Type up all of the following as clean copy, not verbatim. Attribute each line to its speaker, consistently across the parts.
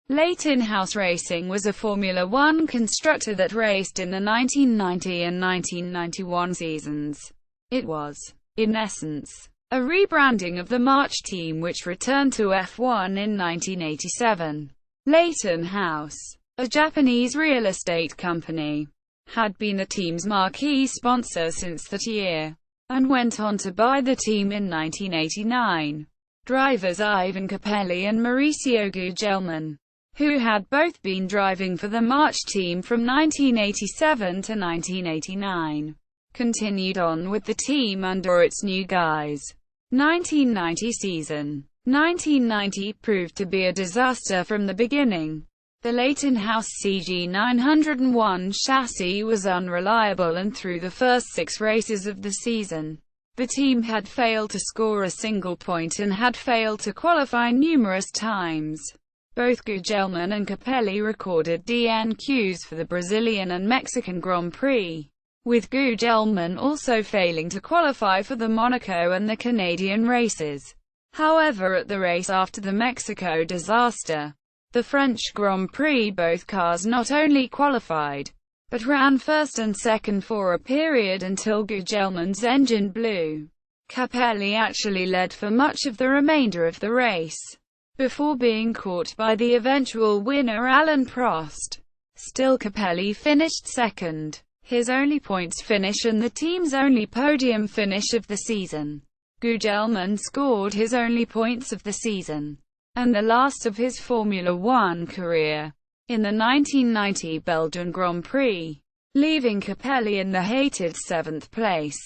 Speaker 1: Leyton House Racing was a Formula One constructor that raced in the 1990 and 1991 seasons. It was, in essence, a rebranding of the March team which returned to F1 in 1987. Leyton House, a Japanese real estate company, had been the team's marquee sponsor since that year, and went on to buy the team in 1989. Drivers Ivan Capelli and Mauricio Gugelmin, who had both been driving for the March team from 1987 to 1989, continued on with the team under its new guise. 1990 season. 1990 proved to be a disaster from the beginning. The Leyton House CG901 chassis was unreliable, and through the first 6 races of the season, the team had failed to score a single point and had failed to qualify numerous times. Both Gugelmin and Capelli recorded DNQs for the Brazilian and Mexican Grand Prix, with Gugelmin also failing to qualify for the Monaco and the Canadian races. However, at the race after the Mexico disaster, the French Grand Prix, both cars not only qualified, but ran first and second for a period until Gugelmin's engine blew. Capelli actually led for much of the remainder of the race, before being caught by the eventual winner Alain Prost. Still, Capelli finished second, his only points finish and the team's only podium finish of the season. Gugelmin scored his only points of the season, and the last of his Formula One career, in the 1990 Belgian Grand Prix, leaving Capelli in the hated 7th place.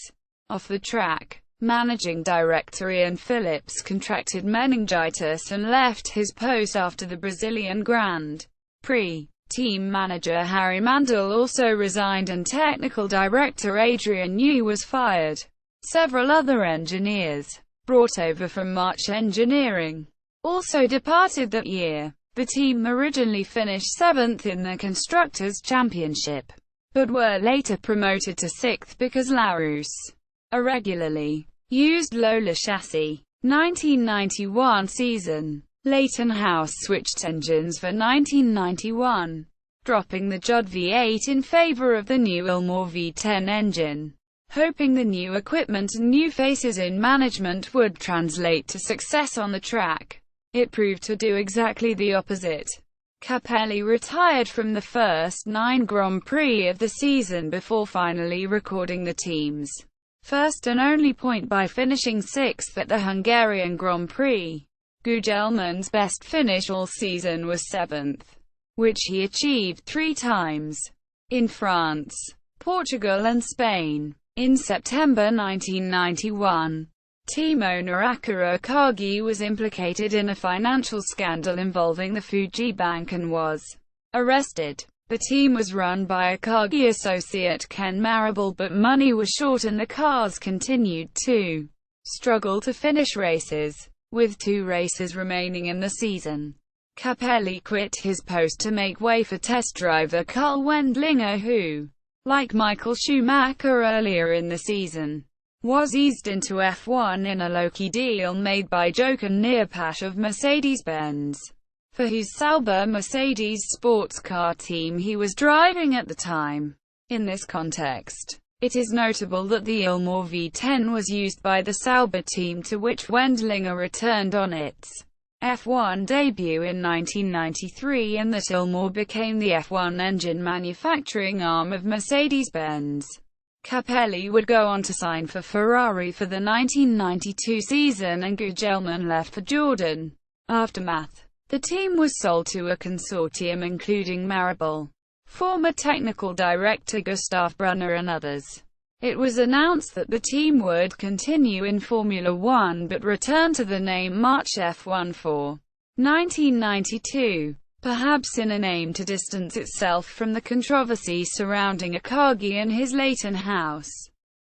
Speaker 1: Off the track, managing director Ian Phillips contracted meningitis and left his post after the Brazilian Grand Prix. Team manager Harry Mandel also resigned and technical director Adrian Newey was fired. Several other engineers, brought over from March Engineering, also departed that year. The team originally finished 7th in the Constructors' Championship, but were later promoted to 6th because Larousse, a regularly used Lola chassis. 1991 season. Leyton House switched engines for 1991, dropping the Judd V8 in favor of the new Ilmor V10 engine, hoping the new equipment and new faces in management would translate to success on the track. It proved to do exactly the opposite. Capelli retired from the first 9 Grand Prix of the season before finally recording the team's first and only point by finishing 6th at the Hungarian Grand Prix. Gugelmin's best finish all season was 7th, which he achieved 3 times, in France, Portugal and Spain. In September 1991, team owner Akira Akagi was implicated in a financial scandal involving the Fuji Bank and was arrested. The team was run by Akagi associate Ken Marable, but money was short and the cars continued to struggle to finish races. With 2 races remaining in the season, Capelli quit his post to make way for test driver Karl Wendlinger, who, like Michael Schumacher earlier in the season, was eased into F1 in a low-key deal made by Jochen Neerpasch of Mercedes-Benz, for whose Sauber Mercedes sports car team he was driving at the time. In this context, it is notable that the Ilmor V10 was used by the Sauber team, to which Wendlinger returned on its F1 debut in 1993, and that Ilmor became the F1 engine manufacturing arm of Mercedes-Benz. Capelli would go on to sign for Ferrari for the 1992 season, and Gugelmin left for Jordan. Aftermath. The team was sold to a consortium including Marable, former technical director Gustav Brunner and others. It was announced that the team would continue in Formula One but return to the name March F1 for 1992, perhaps in an aim to distance itself from the controversy surrounding Akagi and his Leyton House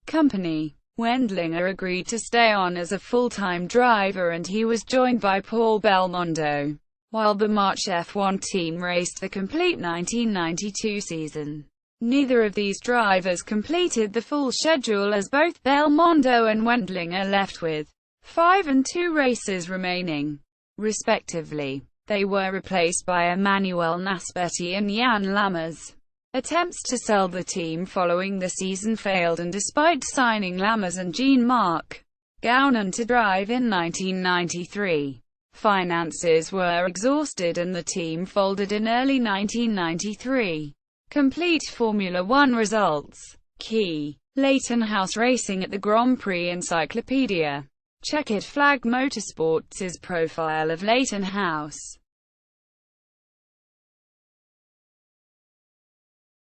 Speaker 1: company. Wendlinger agreed to stay on as a full-time driver, and he was joined by Paul Belmondo, while the March F1 team raced the complete 1992 season. Neither of these drivers completed the full schedule, as both Belmondo and Wendlinger left with 5 and 2 races remaining, respectively. They were replaced by Emmanuel Naspetti and Jan Lammers. Attempts to sell the team following the season failed, and despite signing Lammers and Jean-Marc Gounon to drive in 1993, finances were exhausted and the team folded in early 1993. Complete Formula One results. Key. Leyton House Racing at the Grand Prix Encyclopedia. Checkered Flag Motorsports' profile of Leyton House.